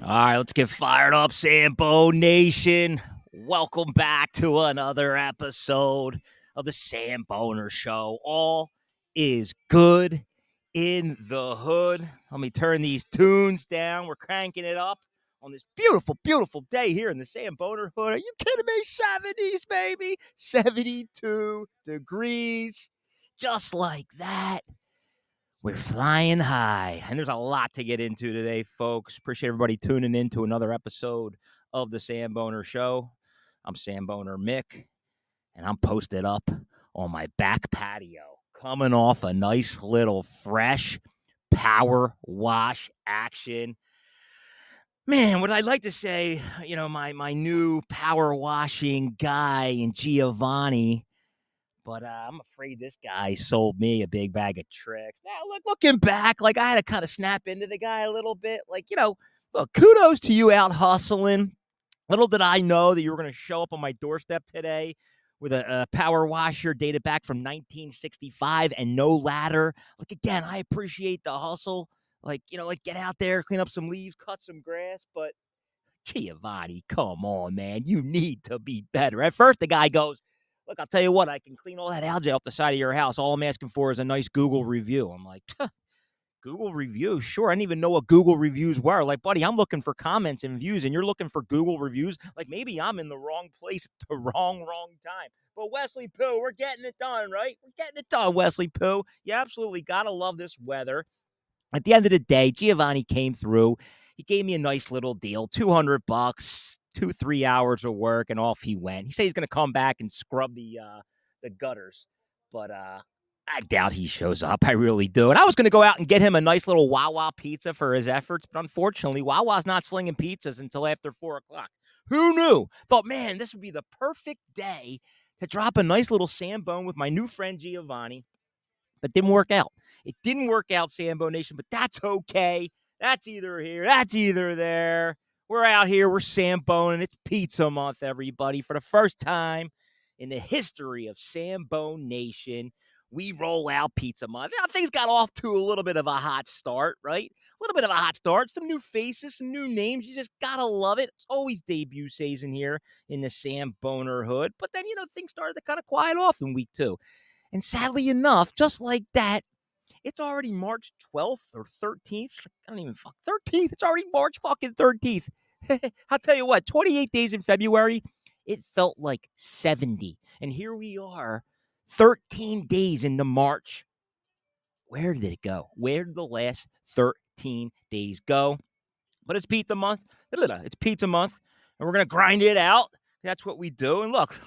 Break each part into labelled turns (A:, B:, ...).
A: All right, let's get fired up, Sambo Nation. Welcome back to another episode of the Samboner Show. All is good in the hood. Let me turn these tunes down. We're cranking it up on this beautiful, beautiful day here in the Samboner hood. Are you kidding me? 70s, baby. 72 degrees. Just like that. We're flying high, and there's a lot to get into today, folks. Appreciate everybody tuning in to another episode of the Samboner Show. I'm Samboner Mick, and I'm posted up on my back patio, coming off a nice little fresh power wash action. Man, what I'd like to say, my new power washing guy in Giovanni. But I'm afraid this guy sold me a big bag of tricks. Now, looking back, I had to kind of snap into the guy a little bit. Look, kudos to you out hustling. Little did I know that you were going to show up on my doorstep today with a power washer dated back from 1965 and no ladder. Again, I appreciate the hustle. Get out there, clean up some leaves, cut some grass. But Giovanni, come on, man. You need to be better. At first, the guy goes, look, I'll tell you what, I can clean all that algae off the side of your house. All I'm asking for is a nice Google review. I'm like, Google review? Sure. I didn't even know what Google reviews were. Like, buddy, I'm looking for comments and views, and you're looking for Google reviews. Like, maybe I'm in the wrong place at the wrong time. But Wesley Pooh, we're getting it done, right? We're getting it done, Wesley Pooh. You absolutely got to love this weather. At the end of the day, Giovanni came through. He gave me a nice little deal, $200, 2-3 hours of work, and off he went. He said he's going to come back and scrub the gutters, but I doubt he shows up. I really do. And I was going to go out and get him a nice little Wawa pizza for his efforts, but unfortunately, Wawa's not slinging pizzas until after 4 o'clock. Who knew? Thought, man, this would be the perfect day to drop a nice little Sambone with my new friend Giovanni, but didn't work out. It didn't work out, Sambo Nation, but that's okay. That's either here, that's either there. We're out here, we're Sambone, and it's pizza month, everybody. For the first time in the history of Sambo Nation, we roll out pizza month. Now, things got off to a little bit of a hot start, right? A little bit of a hot start. Some new faces, some new names. You just got to love it. It's always debut season here in the Samboner hood. But then, things started to kind of quiet off in week 2. And sadly enough, just like that, it's already March 12th or 13th. I don't even 13th. It's already March fucking 13th. I'll tell you what, 28 days in February, it felt like 70. And here we are, 13 days into March. Where did it go? Where did the last 13 days go? But it's pizza month. It's pizza month, and we're going to grind it out. That's what we do. And look,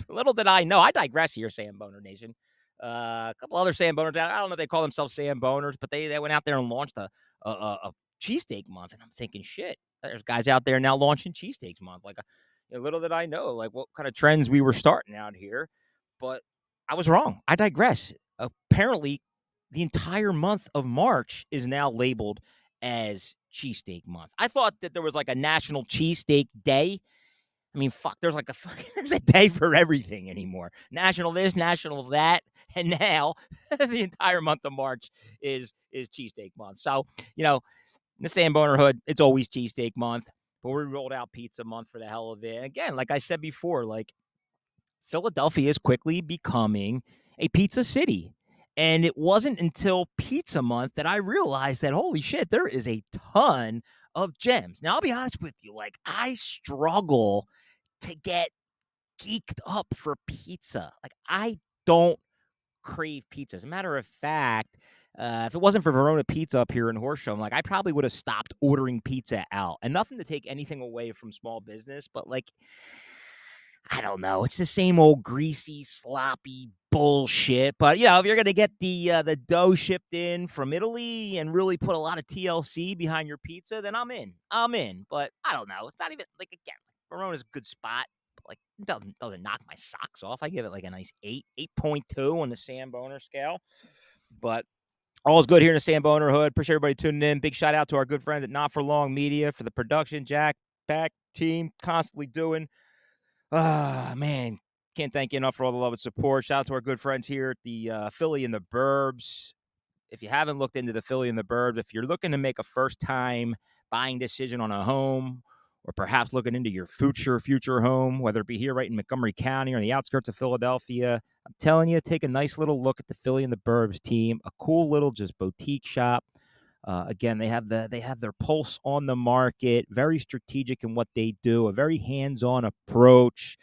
A: little did I know. I digress here, Samboner Nation. A couple other Samboners. I don't know if they call themselves Samboners, but they went out there and launched a cheesesteak month. And I'm thinking, shit, there's guys out there now launching cheesesteaks month. Little did I know, what kind of trends we were starting out here. But I was wrong. I digress. Apparently, the entire month of March is now labeled as cheesesteak month. I thought that there was a national cheesesteak day. I mean, fuck, there's a day for everything anymore. National this, national that. And now the entire month of March is cheesesteak month. So, in the Samboner hood, it's always cheesesteak month. But we rolled out pizza month for the hell of it. Again, like I said before, Philadelphia is quickly becoming a pizza city. And it wasn't until pizza month that I realized that, holy shit, there is a ton of gems. Now, I'll be honest with you. I struggle to get geeked up for pizza. I don't crave pizza. As a matter of fact, if it wasn't for Verona Pizza up here in Horsham, I probably would have stopped ordering pizza out. And nothing to take anything away from small business, but I don't know. It's the same old greasy, sloppy bullshit. But, if you're going to get the dough shipped in from Italy and really put a lot of TLC behind your pizza, then I'm in. But I don't know. It's not even, again, Verona's a good spot. But, it doesn't knock my socks off. I give it a nice 8.2 on the Samboner scale. But all's good here in the Samboner hood. Appreciate everybody tuning in. Big shout out to our good friends at Not For Long Media for the production. Jack, Pack, team, constantly doing. Man, can't thank you enough for all the love and support. Shout out to our good friends here at the Philly and the Burbs. If you haven't looked into the Philly and the Burbs, if you're looking to make a first-time buying decision on a home, or perhaps looking into your future home, whether it be here right in Montgomery County or on the outskirts of Philadelphia, I'm telling you, take a nice little look at the Philly and the Burbs team, a cool little just boutique shop. Again, they have their pulse on the market, very strategic in what they do, a very hands-on approach,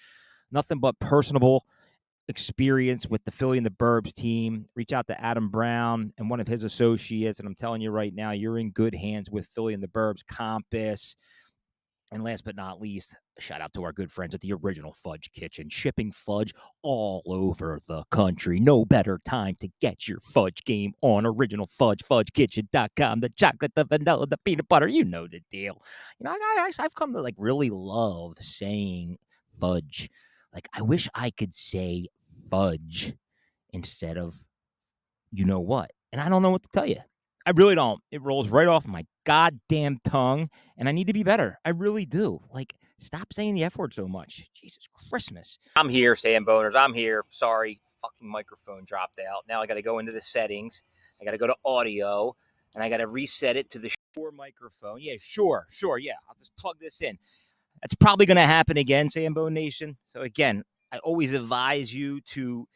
A: nothing but personable experience with the Philly and the Burbs team. Reach out to Adam Brown and one of his associates, and I'm telling you right now, you're in good hands with Philly and the Burbs Compass. And last but not least, shout out to our good friends at the original Fudge Kitchen, shipping fudge all over the country. No better time to get your fudge game on. Original Fudge, fudgekitchen.com. The chocolate, the vanilla, the peanut butter, you know the deal. You know, I've come to really love saying fudge. I wish I could say fudge instead of you know what. And I don't know what to tell you. I really don't. It rolls right off my goddamn tongue, and I need to be better. I really do. Stop saying the F word so much. Jesus Christmas. I'm here, Samboners. I'm here. Sorry, fucking microphone dropped out. Now I got to go into the settings. I got to go to audio, and I got to reset it to the Shure microphone. Yeah, sure. Yeah, I'll just plug this in. That's probably going to happen again, Sambo Nation. So again, I always advise you to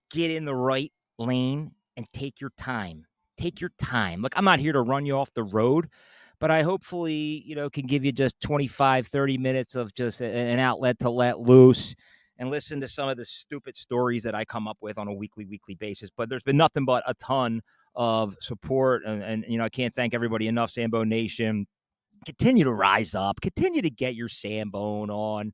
A: get in the right lane and take your time. Take your time. Look, I'm not here to run you off the road, but I hopefully, can give you just 25, 30 minutes of just an outlet to let loose and listen to some of the stupid stories that I come up with on a weekly basis. But there's been nothing but a ton of support. And I can't thank everybody enough, Sambo Nation. Continue to rise up. Continue to get your Sambone on.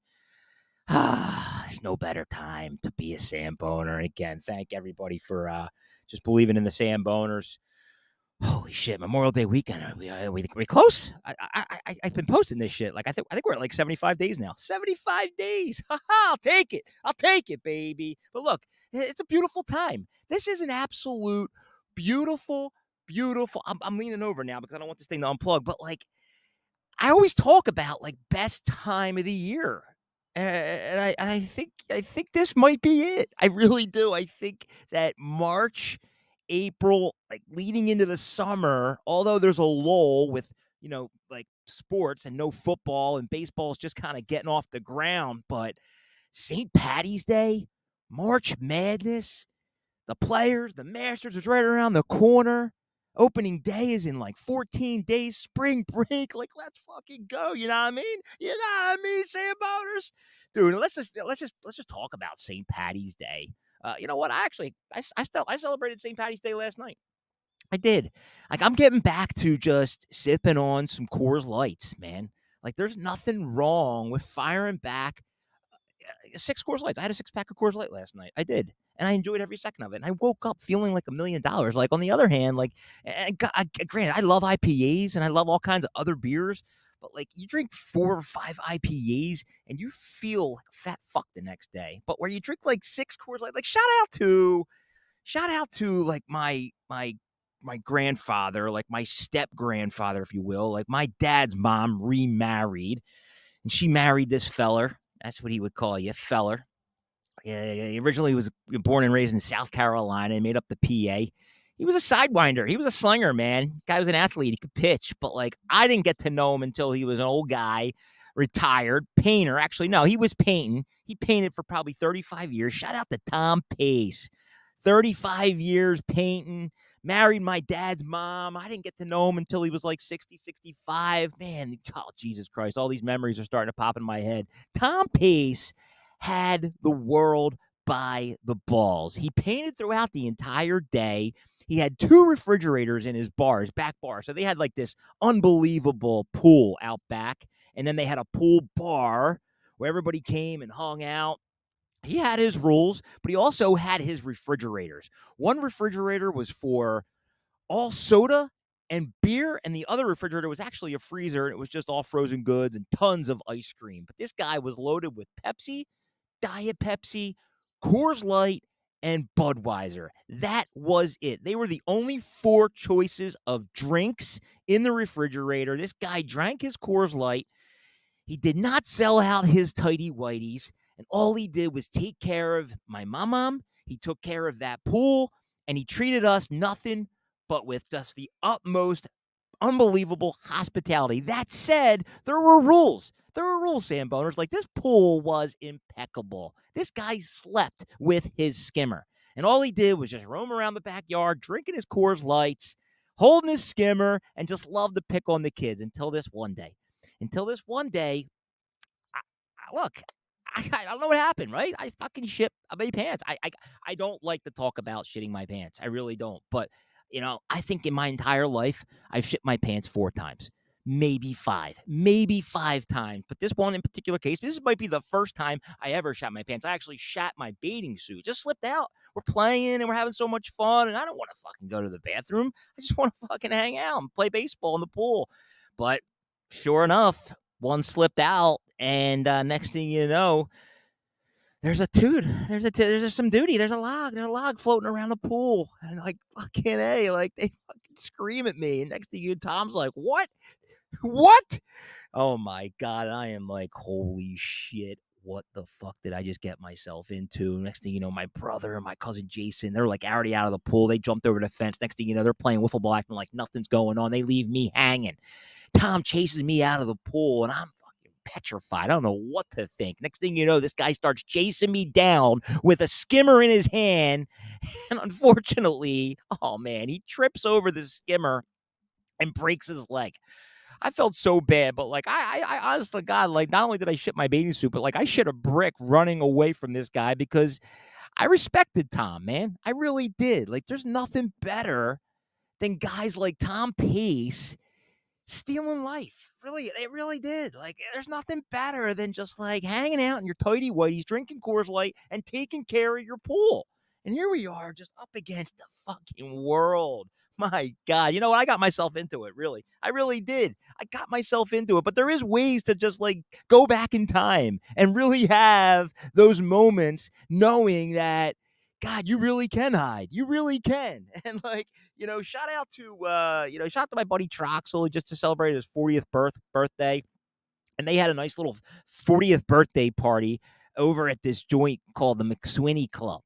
A: There's no better time to be a Samboner. Again, thank everybody for just believing in the Samboners. Holy shit! Memorial Day weekend. Are we close? I've been posting this shit. I think we're at 75 days now. 75 days. I'll take it. I'll take it, baby. But look, it's a beautiful time. This is an absolute beautiful. I'm leaning over now because I don't want this thing to unplug. But I always talk about best time of the year. And I think this might be it. I really do. I think that March, April, leading into the summer, although there's a lull with, sports and no football and baseball is just kind of getting off the ground, but St. Patty's Day, March Madness, the players, the Masters is right around the corner. Opening day is in 14 days. Spring break, let's fucking go. You know what I mean? You know what I mean, Samboners? Dude, let's just talk about St. Patty's Day. You know what? I celebrated St. Patty's Day last night. I did. I'm getting back to just sipping on some Coors Lights, man. There's nothing wrong with firing back 6 Coors Lights. I had a 6-pack of Coors Light last night. I did. And I enjoyed every second of it. And I woke up feeling like $1 million. On the other hand, granted, I love IPAs and I love all kinds of other beers. But you drink 4 or 5 IPAs and you feel like a fat fuck the next day. But where you drink 6 Coors Light, shout out to my grandfather, my step grandfather, if you will. My dad's mom remarried, and she married this feller. That's what he would call you, feller. Yeah, he originally was born and raised in South Carolina and made up the PA. He was a sidewinder. He was a slinger, man. Guy was an athlete. He could pitch. But, I didn't get to know him until he was an old guy, retired, painter. Actually, no, he was painting. He painted for probably 35 years. Shout out to Tom Pace. 35 years painting. Married my dad's mom. I didn't get to know him until he was 60, 65. Man, oh, Jesus Christ. All these memories are starting to pop in my head. Tom Pace had the world by the balls. He painted throughout the entire day. He had 2 refrigerators in his bar, his back bar. So they had this unbelievable pool out back. And then they had a pool bar where everybody came and hung out. He had his rules, but he also had his refrigerators. One refrigerator was for all soda and beer, and the other refrigerator was actually a freezer, and it was just all frozen goods and tons of ice cream. But this guy was loaded with Pepsi, Diet Pepsi, Coors Light, and Budweiser. That was it. They were the only 4 choices of drinks in the refrigerator. This guy drank his Coors Light. He did not sell out his tighty whities, and all he did was take care of my mom. He took care of that pool, and he treated us nothing but with just the utmost Unbelievable hospitality. That said, there were rules. There were rules, Samboners. Like, this pool was impeccable. This guy slept with his skimmer. And all he did was just roam around the backyard, drinking his Coors Lights, holding his skimmer, and just loved to pick on the kids until this one day. Look, I don't know what happened, right? I fucking shit my pants. I don't like to talk about shitting my pants. I really don't. But, I think in my entire life, I've shit my pants 4 times. Maybe 5 times. But this one in particular case, this might be the first time I ever shat my pants. I actually shat my bathing suit. Just slipped out. We're playing and we're having so much fun. And I don't want to fucking go to the bathroom. I just want to fucking hang out and play baseball in the pool. But sure enough, one slipped out, and next thing you know, there's some duty. There's a log floating around the pool, and like fucking A, like they fucking scream at me. And next thing you, Tom's like, "What? What?" Oh my god, I am like, holy shit. What the fuck did I just get myself into? Next thing you know, my brother and my cousin Jason, they're like already out of the pool. They jumped over the fence. Next thing you know, they're playing wiffle ball, acting like nothing's going on. They leave me hanging. Tom chases me out of the pool, and I'm fucking petrified. I don't know what to think. Next thing you know, this guy starts chasing me down with a skimmer in his hand. And unfortunately, oh man, he trips over the skimmer and breaks his leg. I felt so bad, but like I honest to God, like not only did I shit my bathing suit, but like I shit a brick running away from this guy because I respected Tom, man. I really did. Like, there's nothing better than guys like Tom Pace stealing life. Really, it really did. Like, there's nothing better than just like hanging out in your tighty whities, drinking Coors Light, and taking care of your pool. And here we are, just up against the fucking world. My God, you know what? I got myself into it. Really, I really did. I got myself into it. But there is ways to just like go back in time and really have those moments, knowing that God, you really can hide. You really can. And like, shout out to my buddy Troxel just to celebrate his 40th birthday. And they had a nice little 40th birthday party over at this joint called the McSwinney Club.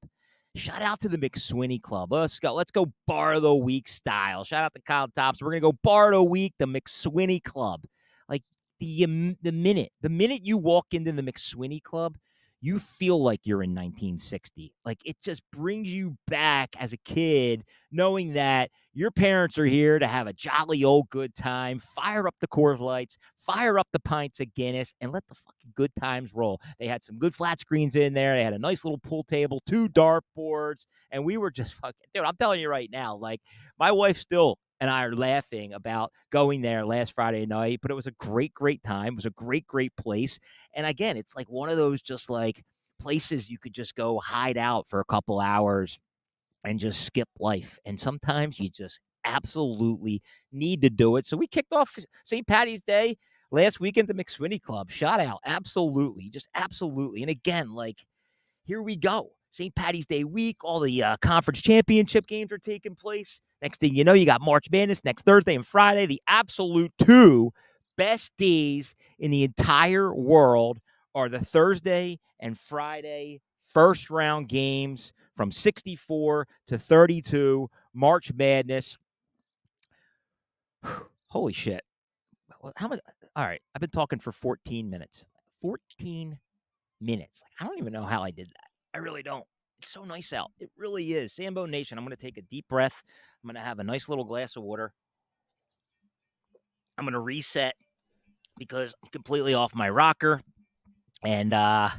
A: Shout out to the McSwinney Club. Let's go bar of the week style. Shout out to Kyle Tops. We're gonna go bar of the week, the McSwinney Club. Like the minute you walk into the McSwinney Club, you feel like you're in 1960. Like, it just brings you back as a kid, knowing that your parents are here to have a jolly old good time. Fire up the Coors Lights, fire up the pints of Guinness, and let the fucking good times roll. They had some good flat screens in there. They had a nice little pool table, 2 dartboards, and we were just fucking, dude, I'm telling you right now, like, my wife still and I are laughing about going there last Friday night, but it was a great, great time. It was a great, great place. And again, it's like one of those just like places you could just go hide out for a couple hours and just skip life. And sometimes you just absolutely need to do it. So we kicked off St. Patty's Day last weekend at the McSwinney Club. Shout out. Absolutely. Just absolutely. And again, like, here we go. St. Patty's Day week. All the conference championship games are taking place. Next thing you know, you got March Madness next Thursday and Friday. The absolute 2 best days in the entire world are the Thursday and Friday first round games from 64 to 32. March Madness. Holy shit. How much? All right. I've been talking for 14 minutes. 14 minutes. Like, I don't even know how I did that. I really don't. It's so nice out. It really is. Sambo Nation. I'm going to take a deep breath. I'm going to have a nice little glass of water. I'm going to reset because I'm completely off my rocker. And I'm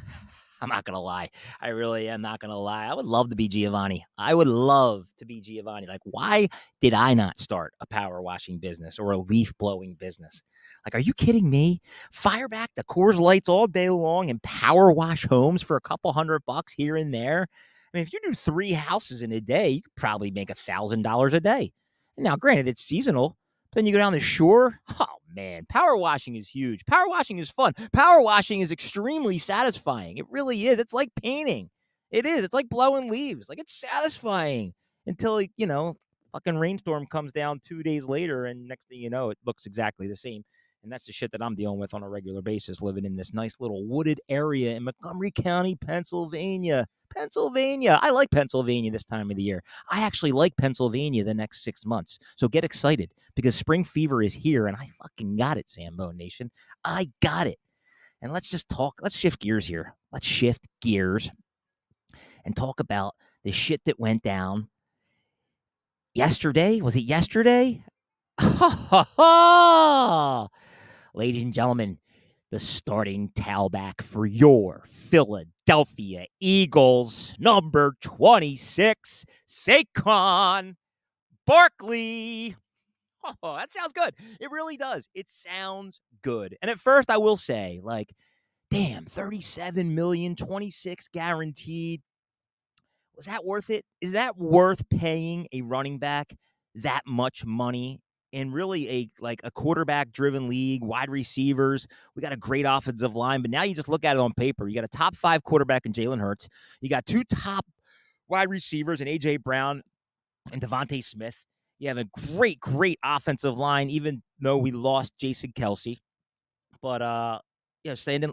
A: not going to lie. I really am not going to lie. I would love to be Giovanni. I would love to be Giovanni. Like, why did I not start a power washing business or a leaf blowing business? Like, are you kidding me? Fire back the Coors Lights all day long and power wash homes for a couple $100 here and there. I mean, if you do 3 houses in a day, you could probably make $1,000 a day. And now, granted, it's seasonal. Then you go down the shore. Oh, man. Power washing is huge. Power washing is fun. Power washing is extremely satisfying. It really is. It's like painting. It is. It's like blowing leaves. Like, it's satisfying until, fucking rainstorm comes down 2 days later, and next thing you know, it looks exactly the same. And that's the shit that I'm dealing with on a regular basis, living in this nice little wooded area in Montgomery County, Pennsylvania. I like Pennsylvania this time of the year. I actually like Pennsylvania the next 6 months. So get excited because spring fever is here and I fucking got it, Sambo Nation. I got it. And let's just talk. Let's shift gears here. Let's shift gears and talk about the shit that went down yesterday. Was it yesterday? Ladies and gentlemen, the starting tailback for your Philadelphia Eagles, number 26, Saquon Barkley. Oh, that sounds good. It really does. It sounds good. And at first, I will say, like, damn, 37 million, 26 guaranteed. Was that worth it? Is that worth paying a running back that much money in really a quarterback-driven league, wide receivers? We got a great offensive line, but now you just look at it on paper. You got a top 5 quarterback in Jalen Hurts. You got 2 top wide receivers in A.J. Brown and Devontae Smith. You have a great offensive line, even though we lost Jason Kelsey. But, signing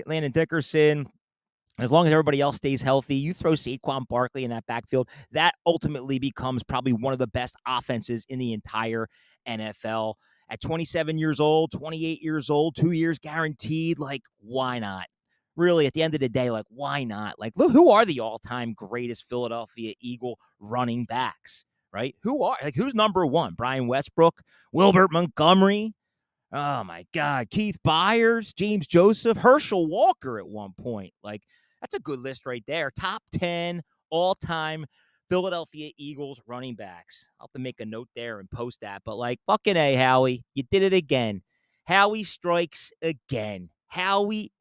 A: Landon Dickerson, as long as everybody else stays healthy, you throw Saquon Barkley in that backfield, that ultimately becomes probably one of the best offenses in the entire NFL. At 27 years old, 28 years old, 2 years guaranteed, like, why not? Really, at the end of the day, like, why not? Like, look, who are the all-time greatest Philadelphia Eagle running backs, right? Who's number one? Brian Westbrook, Wilbert Montgomery, oh, my God. Keith Byers, James Joseph, Herschel Walker at one point. Like, that's a good list right there. Top 10 all-time Philadelphia Eagles running backs. I'll have to make a note there and post that. But, like, fucking A, Howie. You did it again. Howie strikes again. Howie,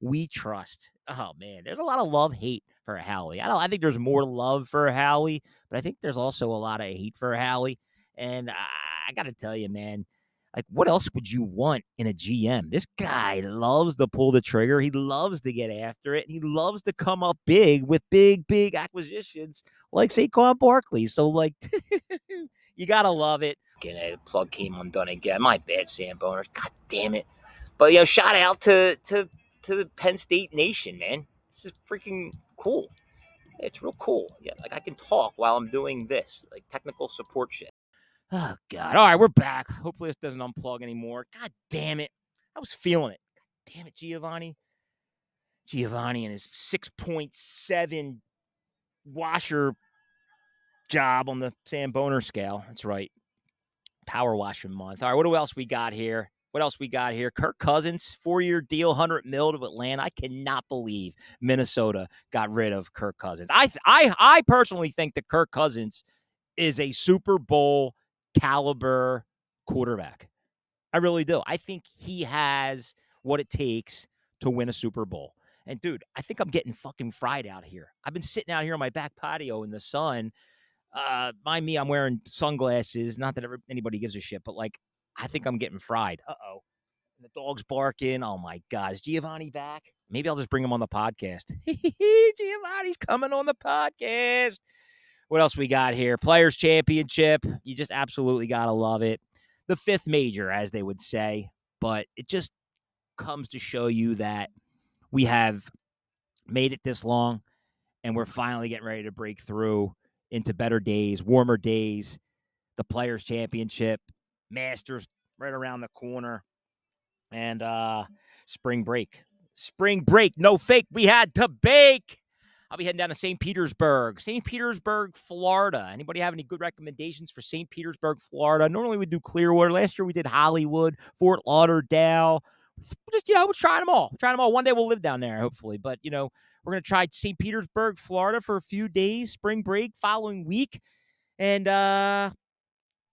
A: we trust. Oh, man. There's a lot of love-hate for Howie. I think there's more love for Howie, but I think there's also a lot of hate for Howie. And I got to tell you, man, like, what else would you want in a GM? This guy loves to pull the trigger. He loves to get after it. And he loves to come up big with big acquisitions like Saquon Barkley. So, like, you got to love it. The plug came undone again. My bad, Samboners. God damn it. But, shout out to the Penn State Nation, man. This is freaking cool. It's real cool. Yeah, like, I can talk while I'm doing this, like, technical support shit. Oh, God. All right, we're back. Hopefully this doesn't unplug anymore. God damn it. I was feeling it. God damn it, Giovanni. Giovanni and his 6.7 washer job on the Samboner scale. That's right. Power washing month. All right, what else we got here? Kirk Cousins, 4-year deal, $100 million to Atlanta. I cannot believe Minnesota got rid of Kirk Cousins. I personally think that Kirk Cousins is a Super Bowl caliber quarterback. I really do. I think he has what it takes to win a Super Bowl. And, dude, I think I'm getting fucking fried out here. I've been sitting out here on my back patio in the sun. Mind me, I'm wearing sunglasses. Not that anybody gives a shit, but, like, I think I'm getting fried. Uh-oh. And the dog's barking. Oh, my God. Is Giovanni back? Maybe I'll just bring him on the podcast. Giovanni's coming on the podcast. What else we got here? Players Championship. You just absolutely got to love it. The fifth major, as they would say. But it just comes to show you that we have made it this long, and we're finally getting ready to break through into better days, warmer days. The Players Championship, Masters right around the corner, and spring break. Spring break, no fake. We had to bake. I'll be heading down to St. Petersburg, Florida. Anybody have any good recommendations for St. Petersburg, Florida? Normally we do Clearwater. Last year we did Hollywood, Fort Lauderdale. Just, we're trying them all. One day we'll live down there, hopefully. But, we're going to try St. Petersburg, Florida for a few days, spring break, following week. And,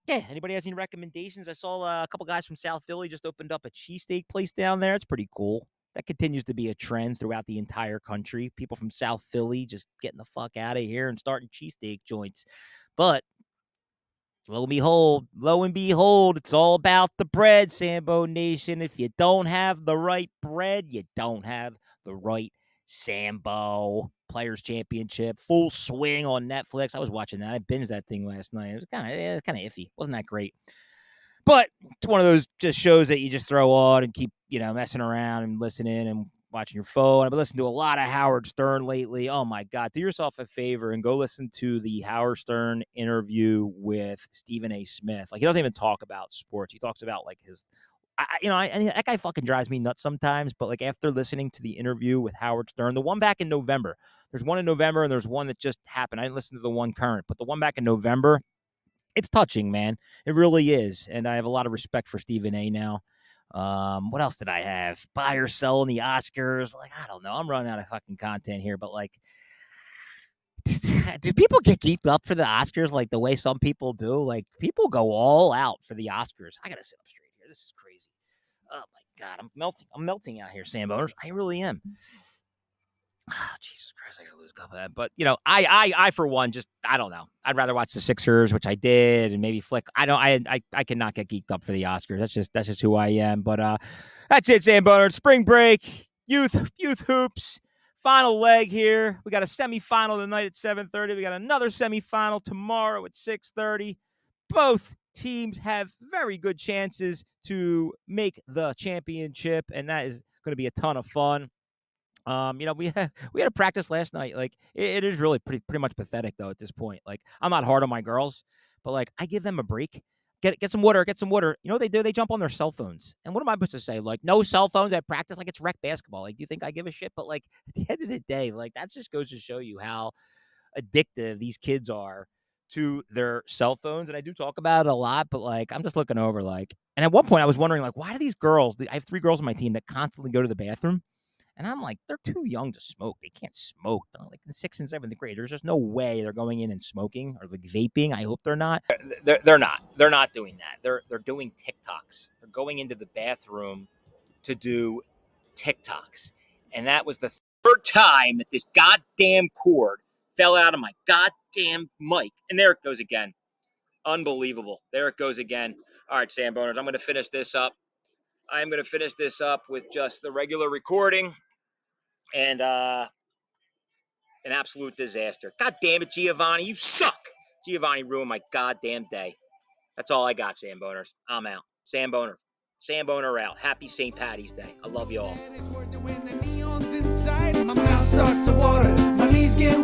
A: anybody has any recommendations? I saw a couple guys from South Philly just opened up a cheesesteak place down there. It's pretty cool. That continues to be a trend throughout the entire country. People from South Philly just getting the fuck out of here and starting cheesesteak joints. But lo and behold, it's all about the bread, Sambo Nation. If you don't have the right bread, you don't have the right Sambo. Players Championship, full swing on Netflix. I was watching that. I binged that thing last night. It was kind of iffy. Wasn't that great? But it's one of those just shows that you just throw on and keep, messing around and listening and watching your phone. I've been listening to a lot of Howard Stern lately. Oh my God. Do yourself a favor and go listen to the Howard Stern interview with Stephen A. Smith. Like, he doesn't even talk about sports. He talks about like his, that guy fucking drives me nuts sometimes. But like, after listening to the interview with Howard Stern, the one back in November, there's one in November and there's one that just happened. I didn't listen to the one current, but the one back in November, it's touching, man. It really is. And I have a lot of respect for Stephen A. now. What else did I have? Buy or sell in the Oscars. Like, I don't know. I'm running out of fucking content here, but like, do people get geeked up for the Oscars like the way some people do? Like, people go all out for the Oscars. I gotta sit up straight here. This is crazy. Oh my God, I'm melting. I'm melting out here, Samboners. I really am. Oh, Jesus Christ, I gotta lose a couple of that. But I for one, just I don't know. I'd rather watch the Sixers, which I did, and maybe flick. I cannot get geeked up for the Oscars. That's just who I am. But that's it, Samboners. Spring break, youth hoops. Final leg here. We got a semifinal tonight at 7:30. We got another semifinal tomorrow at 6:30. Both teams have very good chances to make the championship, and that is going to be a ton of fun. We had a practice last night. Like, it is really pretty much pathetic though at this point. Like, I'm not hard on my girls, but like, I give them a break. Get some water. You know what they do? They jump on their cell phones. And what am I supposed to say? Like, no cell phones at practice? Like, it's rec basketball. Like, do you think I give a shit? But like, at the end of the day, like, that just goes to show you how addictive these kids are to their cell phones. And I do talk about it a lot, but like, I'm just looking over like, and at one point I was wondering like, why do these girls? I have 3 girls on my team that constantly go to the bathroom. And I'm like, they're too young to smoke. They can't smoke. They're like in 6th and 7th grade. There's just no way they're going in and smoking or like vaping. I hope they're not. They're not. They're not doing that. They're doing TikToks. They're going into the bathroom to do TikToks. And that was the 3rd time that this goddamn cord fell out of my goddamn mic. And there it goes again. Unbelievable. There it goes again. All right, Samboners, I'm going to finish this up. I'm going to finish this up with just the regular recording and an absolute disaster. God damn it, Giovanni. You suck. Giovanni ruined my goddamn day. That's all I got, Samboners. I'm out. Samboner out. Happy St. Patty's Day. I love you all.
B: My mouth starts to water. My knees get